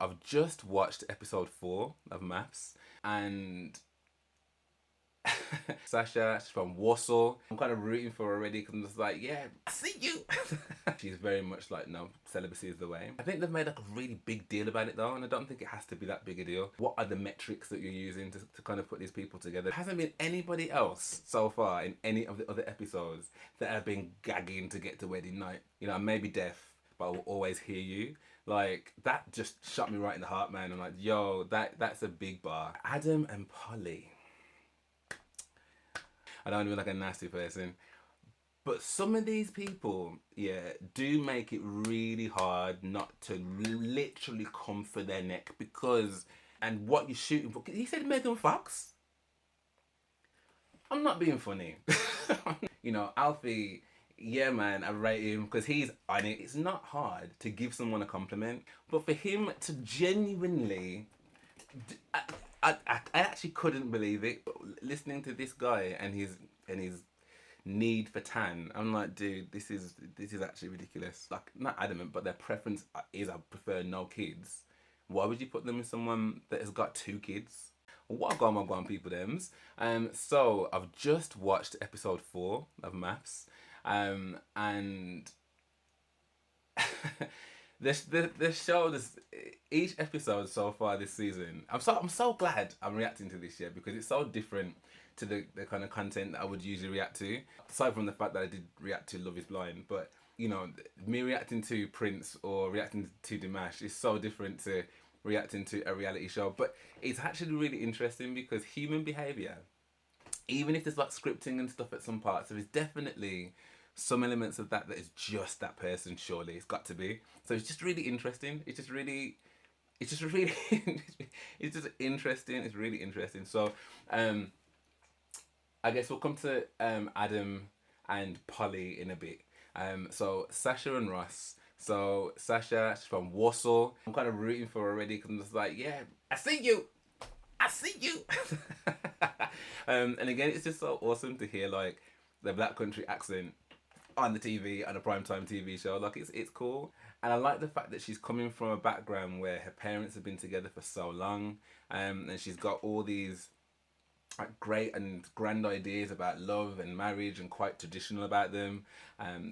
I've just watched episode 4 of MAFS, and Sacha, she's from Warsaw. I'm kind of rooting for her already because I'm just like, yeah, I see you. She's very much like, no, celibacy is the way. I think they've made like a really big deal about it though, and I don't think it has to be that big a deal. What are the metrics that you're using to kind of put these people together? There hasn't been anybody else so far in any of the other episodes that have been gagging to get to wedding night. You know, I may be deaf, but I will always hear you. Like, that just shot me right in the heart, man. I'm like, yo, that's a big bar. Adam and Polly. I don't even like a nasty person. But some of these people, yeah, do make it really hard not to literally come for their neck because, and what you're shooting for. He said Megan Fox? I'm not being funny. You know, Alfie, yeah, man, I rate him because he's on it. It's not hard to give someone a compliment, but for him to genuinely. I actually couldn't believe it listening to this guy and his need for tan. I'm like, dude, this is actually ridiculous. Like, not adamant, but their preference is I prefer no kids. Why would you put them with someone that has got 2 kids? What going on, people thems? So I've just watched episode 4 of MAFS, and the show, each episode so far this season, I'm so glad I'm reacting to this year because it's so different to the kind of content that I would usually react to. Aside from the fact that I did react to Love Is Blind, but you know, me reacting to Prince or reacting to Dimash is so different to reacting to a reality show. But it's actually really interesting because human behaviour, even if there's like scripting and stuff at some parts, there is definitely some elements of that is just that person. Surely it's got to be. So it's just really interesting. It's just really it's just interesting. It's really interesting. So I guess we'll come to Adam and Polly in a bit. So Sacha and Ross. So Sacha, she's from Warsaw. I'm kind of rooting for her already because I'm just like, yeah, I see you. I see you. And again, it's just so awesome to hear like the Black Country accent on the TV, on a primetime TV show. Like, it's cool. And I like the fact that she's coming from a background where her parents have been together for so long, and she's got all these like great and grand ideas about love and marriage and quite traditional about them.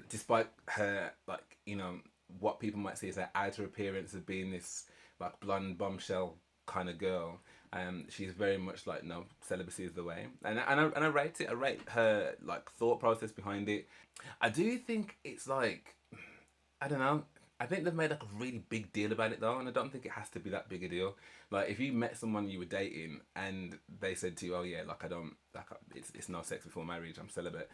Despite her, like, you know, what people might see as her outer appearance of being this like blonde bombshell kind of girl, she's very much like, no, celibacy is the way. And I rate it. I rate her like thought process behind it. I do think it's like, I don't know. I think they've made like a really big deal about it though, and I don't think it has to be that big a deal. Like, if you met someone you were dating and they said to you, "Oh yeah, like I don't, like it's no sex before marriage. I'm celibate."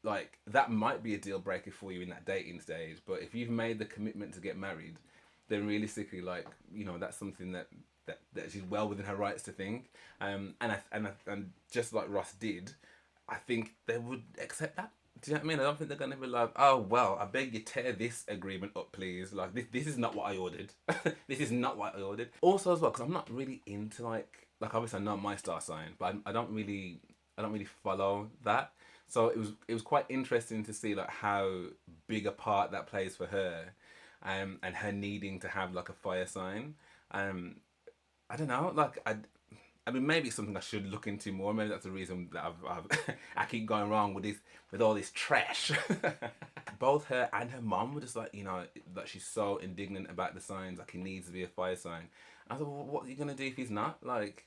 Like, that might be a deal breaker for you in that dating stage. But if you've made the commitment to get married, then realistically, like, you know, that's something that she's well within her rights to think. And just like Ross did, I think they would accept that. Do you know what I mean? I don't think they're gonna be like, oh well, I beg you tear this agreement up, please. Like, this is not what I ordered. This is not what I ordered. Also as well, because I'm not really into like obviously I know my star sign, but I don't really follow that. So it was quite interesting to see like how big a part that plays for her, and her needing to have like a fire sign. I don't know, like I mean, maybe it's something I should look into more. Maybe that's the reason that I've I keep going wrong with all this trash. Both her and her mom were just like, you know, that she's so indignant about the signs. Like, he needs to be a fire sign. I thought, well, what are you gonna do if he's not? Like,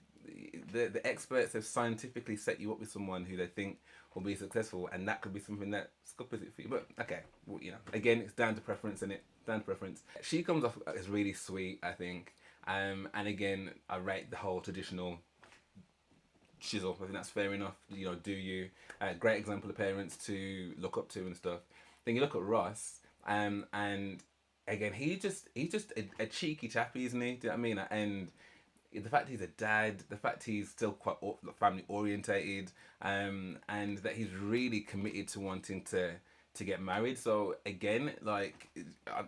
the experts have scientifically set you up with someone who they think will be successful, and that could be something that scuppers it for you. But okay, well, you know, again, it's down to preference, isn't it? Down to preference. She comes off as really sweet, I think. And again, I rate the whole traditional shizzle. I think that's fair enough. You know, do you? Great example of parents to look up to and stuff. Then you look at Ross, and again, he's just a cheeky chappy, isn't he? Do you know what I mean? And the fact he's a dad, the fact he's still quite family orientated, and that he's really committed to wanting to get married. So again, like,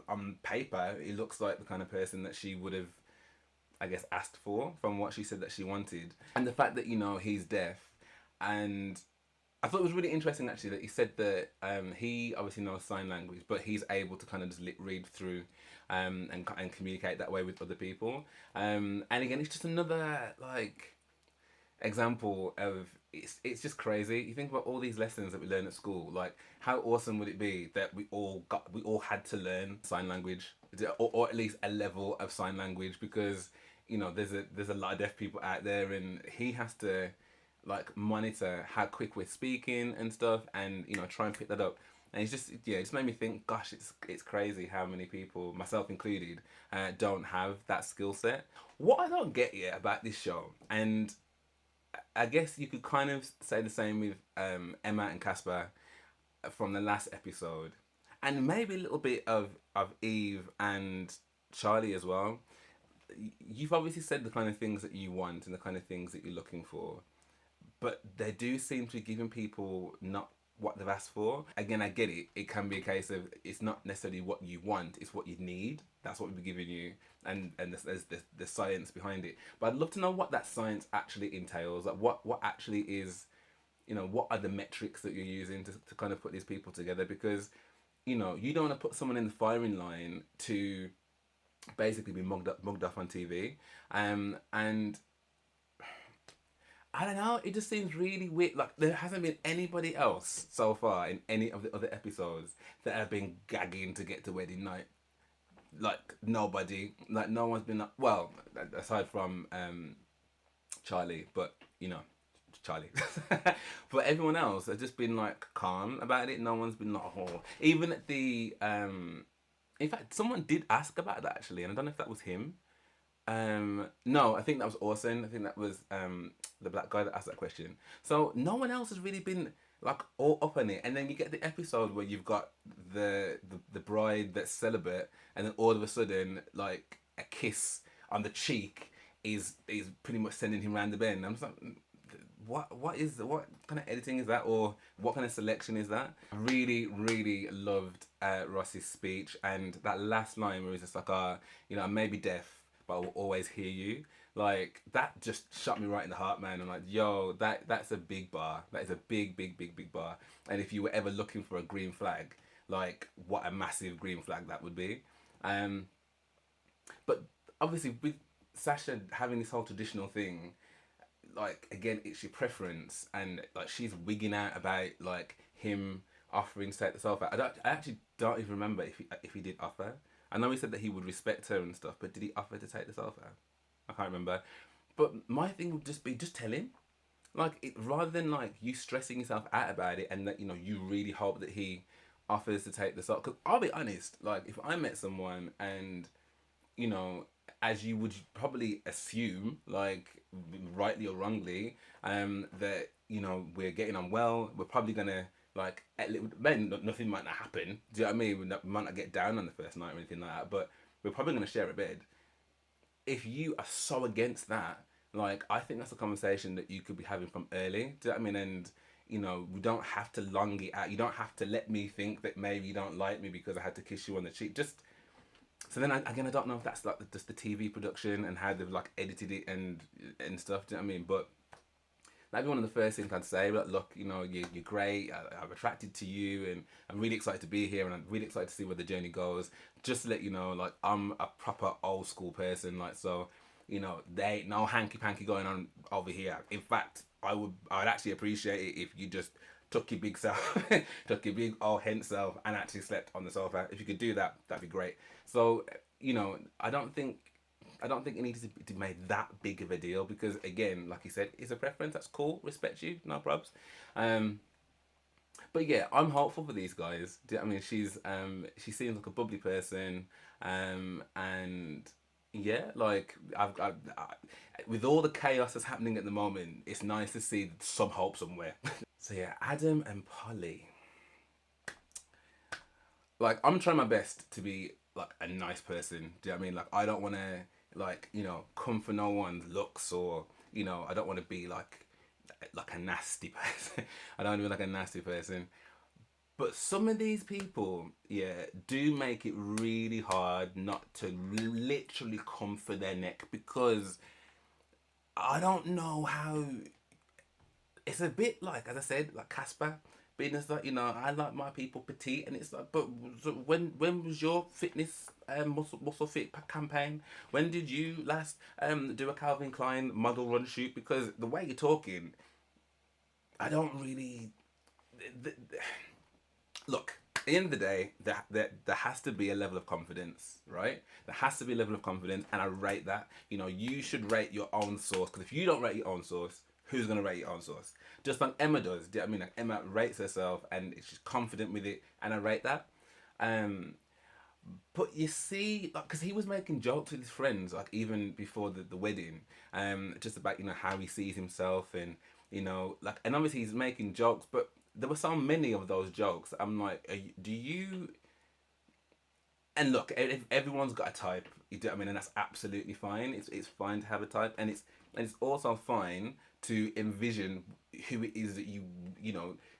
on paper, he looks like the kind of person that she would have, I guess, asked for from what she said that she wanted. And the fact that, you know, he's deaf, and I thought it was really interesting actually that he said that he obviously knows sign language, but he's able to kind of just read through and communicate that way with other people. And again, it's just another like example of it's just crazy. You think about all these lessons that we learn at school. Like, how awesome would it be that we all had to learn sign language, or at least a level of sign language, because there's a lot of deaf people out there, and he has to like monitor how quick we're speaking and stuff, and try and pick that up. And it's just it just made me think, gosh, it's crazy how many people, myself included, don't have that skill set. What I don't get yet about this show, and I guess you could kind of say the same with Emma and Casper from the last episode, and maybe a little bit of Eve and Charlie as well. You've obviously said the kind of things that you want and the kind of things that you're looking for, but they do seem to be giving people not what they've asked for. Again, I get it. It can be a case of it's not necessarily what you want; it's what you need. That's what we've been giving you, and there's the science behind it. But I'd love to know what that science actually entails. Like, what actually is, what are the metrics that you're using to kind of put these people together? Because you don't want to put someone in the firing line to basically be mugged off on TV, and I don't know. It just seems really weird. Like, there hasn't been anybody else so far in any of the other episodes that have been gagging to get to wedding night. Like, nobody. Like, no one's been. Well, aside from Charlie, but Charlie. But everyone else has just been like calm about it. No one's been like, oh. Even at the in fact, someone did ask about that actually, and I don't know if that was him. No, I think that was Orson. I think that was the black guy that asked that question. So no one else has really been like all up on it. And then you get the episode where you've got the bride that's celibate, and then all of a sudden, like, a kiss on the cheek is pretty much sending him round the bend. I'm just like, what kind of editing is that, or what kind of selection is that? I really really loved Ross's speech, and that last line where he's just like, I may be deaf, but I will always hear you. Like, that just shot me right in the heart, man. I'm like, yo, that's a big bar. That is a big bar. And if you were ever looking for a green flag, like, what a massive green flag that would be. But obviously with Sacha having this whole traditional thing, like, again, it's your preference, and like, she's wigging out about like him offering to take the sofa. I actually don't even remember if he did offer. I know he said that he would respect her and stuff, but did he offer to take the sofa? I can't remember. But my thing would just be, just tell him. Like, rather than like you stressing yourself out about it, and that you really hope that he offers to take the sofa. Because I'll be honest, like, if I met someone and you know, as you would probably assume, like, rightly or wrongly, that we're getting on well. We're probably gonna, like, then nothing might not happen. Do you know what I mean? We might not get down on the first night or anything like that, but we're probably gonna share a bed. If you are so against that, like, I think that's a conversation that you could be having from early. Do you know what I mean? And we don't have to long it out. You don't have to let me think that maybe you don't like me because I had to kiss you on the cheek. Just so then, again, I don't know if that's like just the TV production and how they've like edited it and stuff. Do you know what I mean? But that'd be one of the first things I'd say. But look, you're great. I'm attracted to you, and I'm really excited to be here, and I'm really excited to see where the journey goes. Just to let you know, like, I'm a proper old school person. Like, so, there ain't no hanky panky going on over here. In fact, I'd actually appreciate it if you just took your big self, took your big old hen self, and actually slept on the sofa. If you could do that, that'd be great. So, I don't think it needs to be made that big of a deal, because, again, like you said, it's a preference. That's cool. Respect you. No probs. But yeah, I'm hopeful for these guys. Do you know what I mean? She seems like a bubbly person, and yeah, like, with all the chaos that's happening at the moment, it's nice to see some hope somewhere. So yeah, Adam and Polly. Like, I'm trying my best to be like a nice person. Do you know what I mean? Like, I don't want to, like, come for no one's looks, or I don't want to be like a nasty person. I don't want to be like a nasty person. But some of these people, yeah, do make it really hard not to literally come for their neck, because I don't know how. it's a bit like, as I said, like Casper, being as like, I like my people petite, and it's like, but when was your fitness muscle fit campaign? When did you last do a Calvin Klein model run shoot? Because the way you're talking, I don't really. Look, at the end of the day, there has to be a level of confidence, right? There has to be a level of confidence, and I rate that. You should rate your own source, because if you don't rate your own source, who's going to rate your own source? Just like Emma does. Do you know what I mean? Like Emma rates herself, and she's confident with it, and I rate that. But you see, like, because he was making jokes with his friends, like even before the wedding, just about how he sees himself, and like, and obviously he's making jokes, but there were so many of those jokes. I'm like, do you? And look, if everyone's got a type, you do what I mean, and that's absolutely fine. It's fine to have a type, and it's also fine to envision who it is that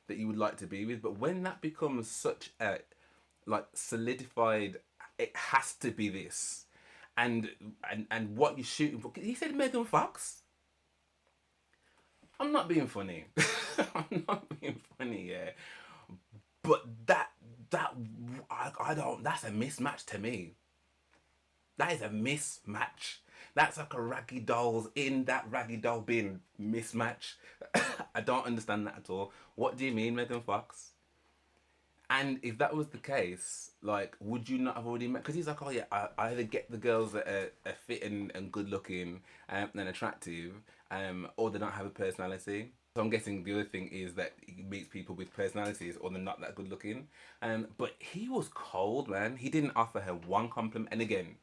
that you would like to be with. But when that becomes such a like solidified, it has to be this, and what you're shooting for. He said Megan Fox. I'm not being funny. I'm not being funny, yeah. But that I don't. That's a mismatch to me. That is a mismatch. That's like a raggy dolls in that raggy doll bin mismatch. I don't understand that at all. What do you mean, Megan Fox? And if that was the case, like, would you not have already met? Because he's like, oh yeah, I either get the girls that are fit and good looking and attractive, or they don't have a personality. So I'm guessing the other thing is that he meets people with personalities, or they're not that good looking. But he was cold, man. He didn't offer her one compliment. And again,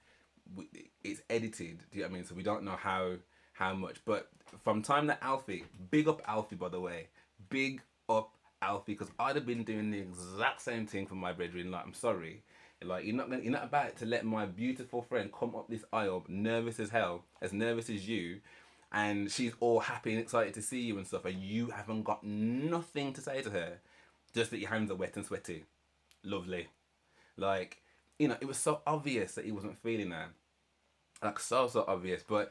it's edited. Do you know what I mean? So we don't know how much. But from time that Alfie, big up Alfie, by the way, big up Alfie, because I'd have been doing the exact same thing for my brethren. Like, I'm sorry, like you're not about to let my beautiful friend come up this aisle nervous as hell, as nervous as you, and she's all happy and excited to see you and stuff, and you haven't got nothing to say to her, just that your hands are wet and sweaty. Lovely, like, it was so obvious that he wasn't feeling her, like so obvious. But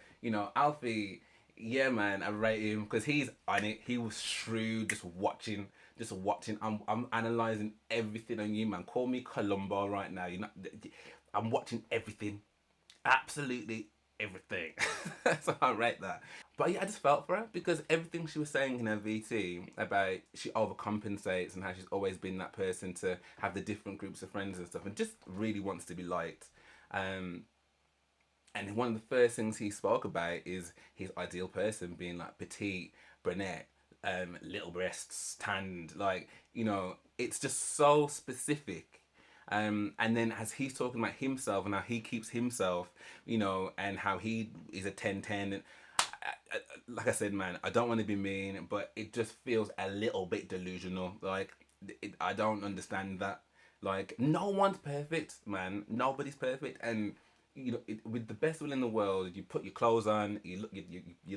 Alfie, yeah, man, I rate him because he's on it. He was shrewd, just watching. I'm analyzing everything on you, man. Call me Columbo right now. I'm watching everything, absolutely everything. So I rate that. But yeah, I just felt for her because everything she was saying in her VT about she overcompensates and how she's always been that person to have the different groups of friends and stuff, and just really wants to be liked. And one of the first things he spoke about is his ideal person being like petite, brunette, little breasts, tanned. Like, it's just so specific. And then as he's talking about himself and how he keeps himself, and how he is a 10-10. And like I said, man, I don't want to be mean, but it just feels a little bit delusional. Like, I don't understand that. Like, no one's perfect, man. Nobody's perfect. And with the best will in the world, you put your clothes on, you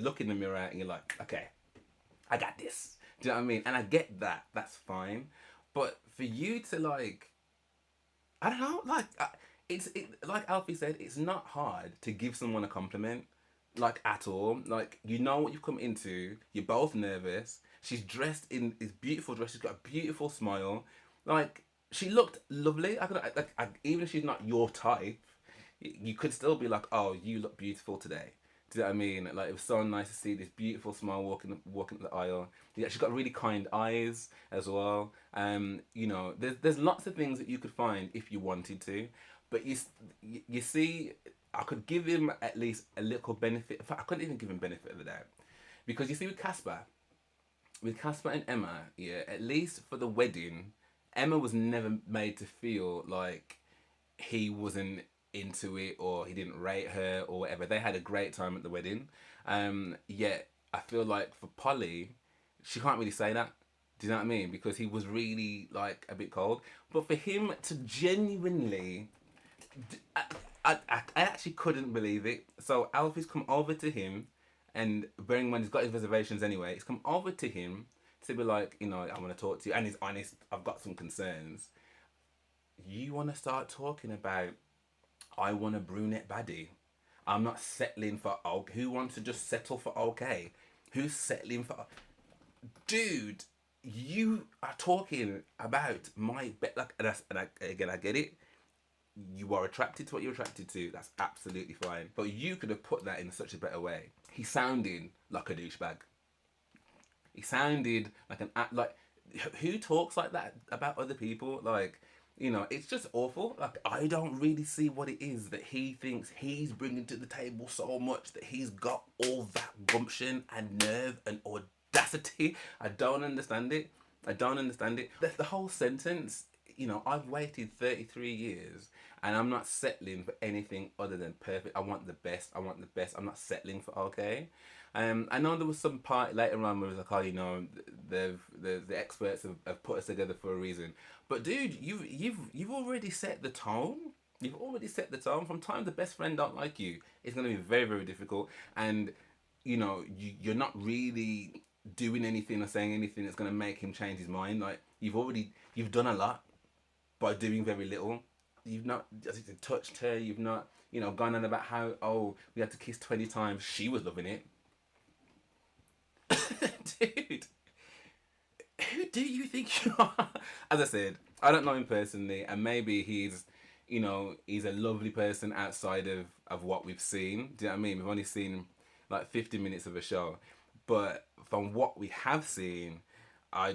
look in the mirror, and you're like, okay, I got this. Do you know what I mean? And I get that. That's fine. But for you to like, I don't know, like, like Alfie said, it's not hard to give someone a compliment, like, at all. Like, you know what you've come into. You're both nervous. She's dressed in this beautiful dress. She's got a beautiful smile. Like, she looked lovely. Even if she's not your type, you could still be like, oh, you look beautiful today. Do you know what I mean? Like, it was so nice to see this beautiful smile walking up the aisle. Yeah, she's got really kind eyes as well. There's lots of things that you could find if you wanted to, but you see, I could give him at least a little benefit. In fact, I couldn't even give him benefit of the doubt, because you see with Casper and Emma, yeah, at least for the wedding, Emma was never made to feel like he wasn't into it or he didn't rate her or whatever. They had a great time at the wedding. Yet I feel like for Polly, she can't really say that. Do you know what I mean? Because he was really like a bit cold. But for him to genuinely, I actually couldn't believe it. So Alfie's come over to him, and bearing in mind he's got his reservations anyway, he's come over to him to be like, I want to talk to you, and he's honest. I've got some concerns. You want to start talking about, I want a brunette baddie. I'm not settling for okay. Who wants to just settle for okay? Who's settling for? dude, you are talking about my like, again, I get it. You are attracted to what you're attracted to. That's absolutely fine. But you could have put that in such a better way. He sounded like a douchebag. He sounded like like who talks like that about other people? Like, it's just awful. Like, I don't really see what it is that he thinks he's bringing to the table so much that he's got all that gumption and nerve and audacity. I don't understand it. I don't understand it. The whole sentence, I've waited 33 years and I'm not settling for anything other than perfect. I want the best. I want the best. I'm not settling for okay. I know there was some part later on where it was like, oh, the experts have put us together for a reason. But dude, you've already set the tone. You've already set the tone. From time the best friend don't like you, it's going to be very, very difficult. And you're not really doing anything or saying anything that's going to make him change his mind. Like, you've done a lot by doing very little. You've not just touched her. You've not gone on about how, oh, we had to kiss 20 times. She was loving it. Dude, who do you think you are? As I said, I don't know him personally, and maybe he's a lovely person outside of what we've seen. Do you know what I mean? We've only seen like 50 minutes of a show, but from what we have seen,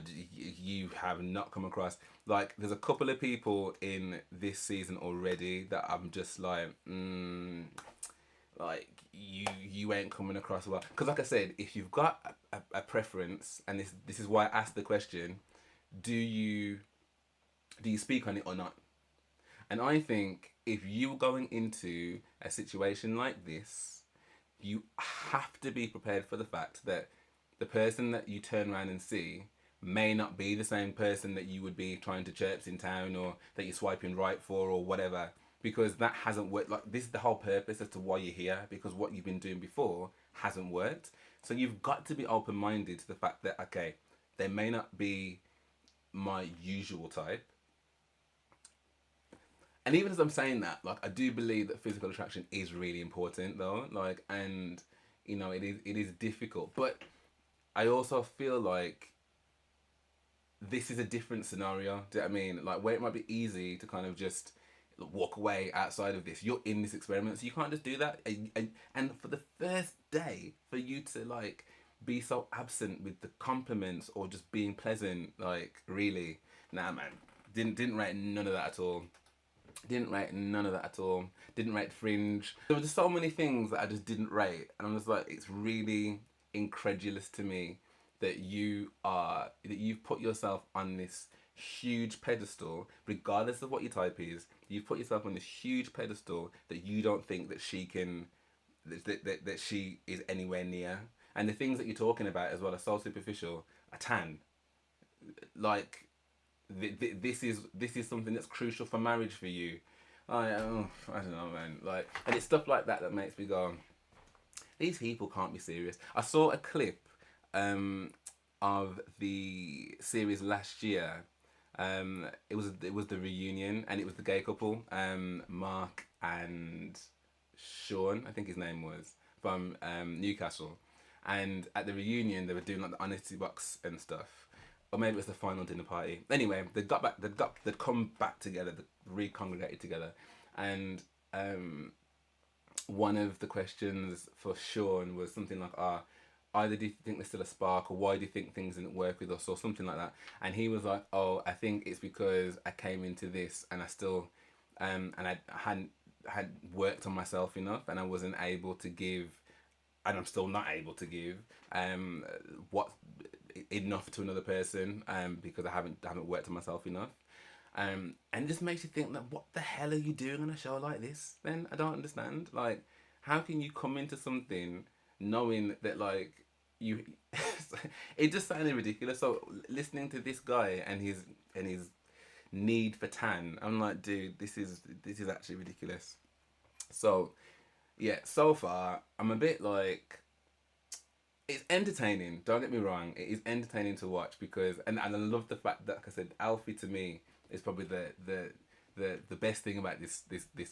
you have not come across. Like, there's a couple of people in this season already that I'm just like, like you ain't coming across well. Because like I said, if you've got a preference, and this is why I asked the question, do you speak on it or not? And I think if you're going into a situation like this, you have to be prepared for the fact that the person that you turn around and see may not be the same person that you would be trying to chirps in town, or that you're swiping right for, or whatever, because that hasn't worked. Like, this is the whole purpose as to why you're here, because what you've been doing before hasn't worked. So you've got to be open-minded to the fact that, okay, they may not be my usual type. And even as I'm saying that, like, I do believe that physical attraction is really important, though. Like, and it is difficult, but I also feel like this is a different scenario. Do you know what I mean? Like, where it might be easy to kind of just walk away outside of this. You're in this experiment, so you can't just do that. And for the first day, for you to like be so absent with the compliments or just being pleasant, like, really, nah, man. Didn't rate none of that at all. Didn't rate none of that at all. Didn't rate Fringe. There were just so many things that I just didn't rate, and I'm just like, it's really incredulous to me that you've put yourself on this huge pedestal, regardless of what your type is. You've put yourself on this huge pedestal that you don't think that she can, that she is anywhere near. And the things that you're talking about as well are so superficial. A tan, like, this is something that's crucial for marriage for you. I don't know, man. Like, and it's stuff like that that makes me go, these people can't be serious. I saw a clip of the series last year. It was the reunion, and it was the gay couple, Mark and Sean, I think his name was, from Newcastle. And at the reunion, they were doing like the honesty box and stuff, or maybe it was the final dinner party. Anyway, they'd come back together, they recongregated together, and one of the questions for Sean was something like, either do you think there's still a spark, or why do you think things didn't work with us, or something like that. And he was like, oh, I think it's because I came into this and I still, and I had worked on myself enough, and I wasn't able to give, and I'm still not able to give, what enough to another person, because I haven't worked on myself enough. And it just makes you think that, what the hell are you doing on a show like this? Then I don't understand. Like, how can you come into something knowing that, like, you it just sounded ridiculous. So listening to this guy and his need for tan, I'm like, dude, this is actually ridiculous. So yeah, so far I'm a bit like, it's entertaining, don't get me wrong, it is entertaining to watch, because and I love the fact that, like I said, Alfie to me is probably the best thing about this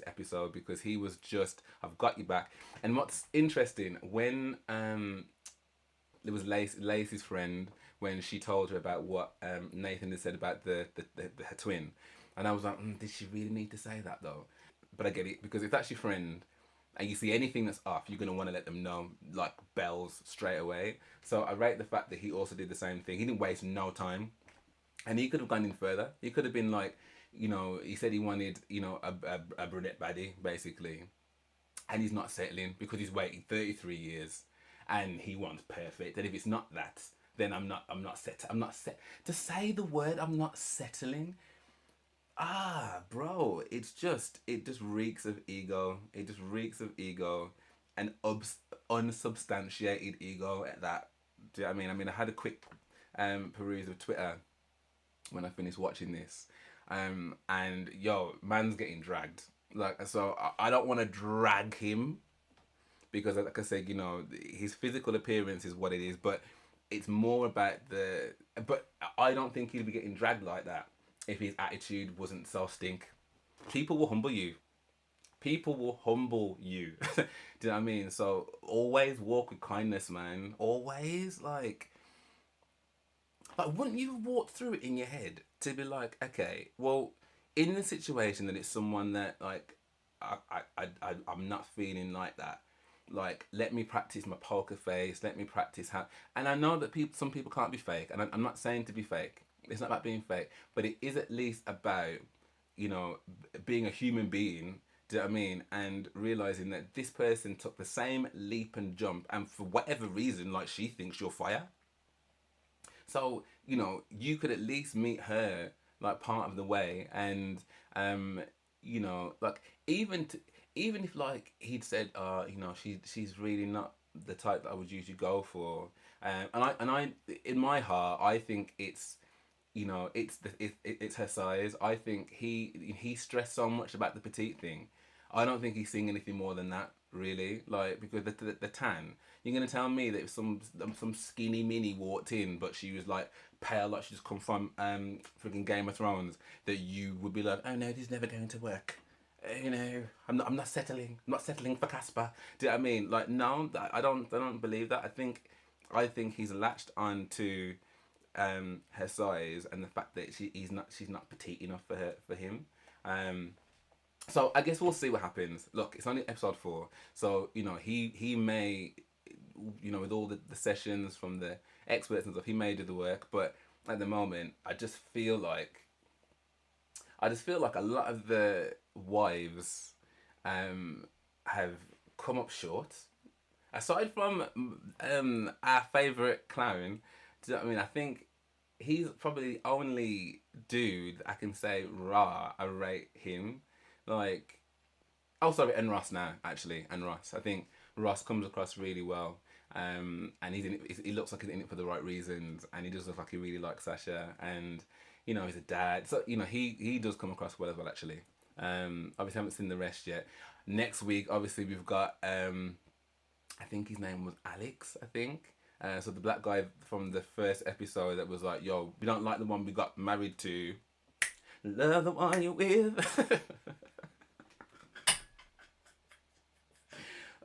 episode, because he was just, I've got you back. And what's interesting, when there was Lacey's friend, when she told her about what Nathan had said about her twin, and I was like, did she really need to say that though? But I get it, because if that's your friend and you see anything that's off, you're gonna want to let them know, like bells straight away. So I rate the fact that he also did the same thing. He didn't waste no time, and he could have gone in further. He could have been like, he said he wanted, a brunette baddie basically, and he's not settling because he's waiting 33 years, and he wants perfect. And if it's not that, then I'm not set to say the word. I'm not settling. Bro, it just reeks of ego. It just reeks of ego, and unsubstantiated ego at that. Do you know what I mean? I had a quick peruse of Twitter when I finished watching this, and yo, man's getting dragged. Like, so I don't want to drag him, because, like I said, his physical appearance is what it is, but it's more about the. But I don't think he'd be getting dragged like that if his attitude wasn't so stink. People will humble you. People will humble you. Do you know what I mean? So always walk with kindness, man. Always, like, wouldn't you walk through it in your head to be like, okay, well, in the situation that it's someone that, like, I'm not feeling like that. Like, let me practice my poker face. Let me practice how. And I know that some people can't be fake, and I'm not saying to be fake. It's not about being fake, but it is at least about, being a human being. Do you know what I mean? And realizing that this person took the same leap and jump, and for whatever reason, like, she thinks you're fire. So, you could at least meet her, like, part of the way, and like, even if, like, he'd said, she's really not the type that I would usually go for, and I in my heart, I think it's her size. I think he stressed so much about the petite thing. I don't think he's seeing anything more than that, really. Like, because the tan. You're gonna tell me that if some skinny mini walked in, but she was like pale, like she just come from freaking Game of Thrones, that you would be like, oh no, this is never going to work. I'm not settling. I'm not settling for Casper. Do you know what I mean? Like, no, I don't believe that. I think he's latched on to her size, and the fact that she's not petite enough for him. So I guess we'll see what happens. Look, it's only episode 4, so he may, with all the sessions from the experts and stuff, he may do the work. But at the moment, I just feel like a lot of the wives have come up short. Aside from our favourite clown, do you know what I mean? I think he's probably the only dude I can say, rah, I rate him. Like, oh, sorry, and Ross now, actually, and Ross. I think Ross comes across really well. And he's in it, he looks like he's in it for the right reasons, and he does look like he really likes Sacha, and he's a dad, so he does come across well as well, actually. Obviously, I haven't seen the rest yet. Next week, obviously, we've got I think his name was Alex, I think. So the black guy from the first episode that was like, yo, we don't like the one we got married to. Love the one you're with.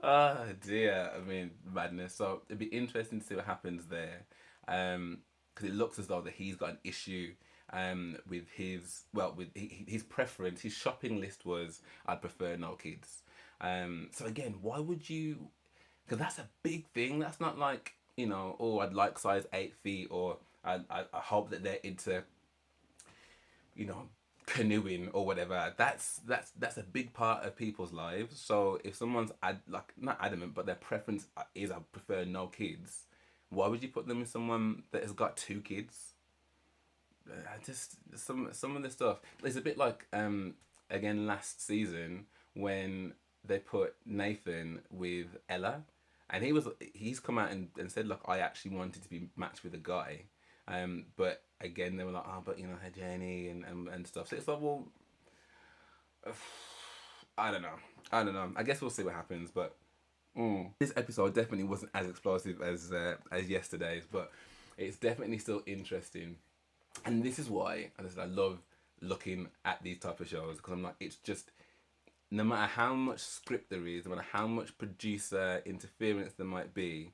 Oh dear, I mean, madness. So it'd be interesting to see what happens there. Because it looks as though that he's got an issue with his preference. His shopping list was, I'd prefer no kids. So again, why would you? Because that's a big thing. That's not like, oh, I'd like size 8 feet, or I hope that they're into, you know, canoeing or whatever. That's a big part of people's lives. So if someone's like, not adamant, but their preference is, I prefer no kids, why would you put them with someone that has got 2 kids? Just some of the stuff. It's a bit like again last season when they put Nathan with Ella, and he's come out and said, look, I actually wanted to be matched with a guy, but again they were like, oh, but her journey and stuff. So it's like, well, I don't know. I guess we'll see what happens, but this episode definitely wasn't as explosive as yesterday's, but it's definitely still interesting. And this is why, as I said, I love looking at these type of shows, because I'm like, it's just, no matter how much script there is, no matter how much producer interference there might be,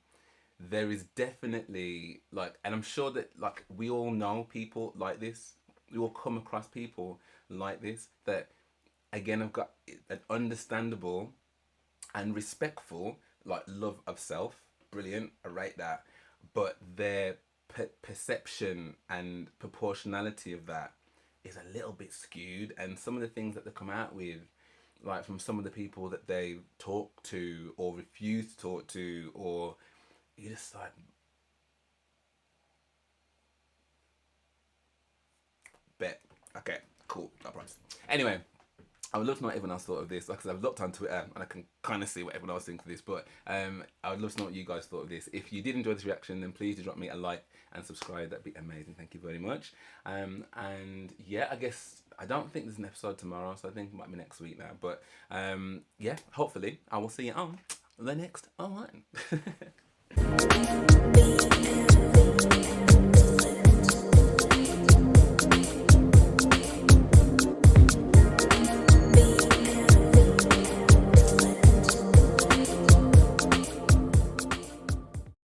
there is definitely like, and I'm sure that like we all know people like this. We all come across people like this that again have got an understandable and respectful like love of self. Brilliant, I rate that. But their perception and proportionality of that is a little bit skewed, and some of the things that they come out with, like from some of the people that they talk to or refuse to talk to, or you just like, bet. Okay, cool, no problems. Anyway, I would love to know what everyone else thought of this. Like, cause I've looked on Twitter and I can kind of see what everyone else thinks of this. But I would love to know what you guys thought of this. If you did enjoy this reaction, then please do drop me a like and subscribe. That'd be amazing. Thank you very much. And yeah, I guess I don't think there's an episode tomorrow, so I think it might be next week now. But yeah, hopefully I will see you on the next online.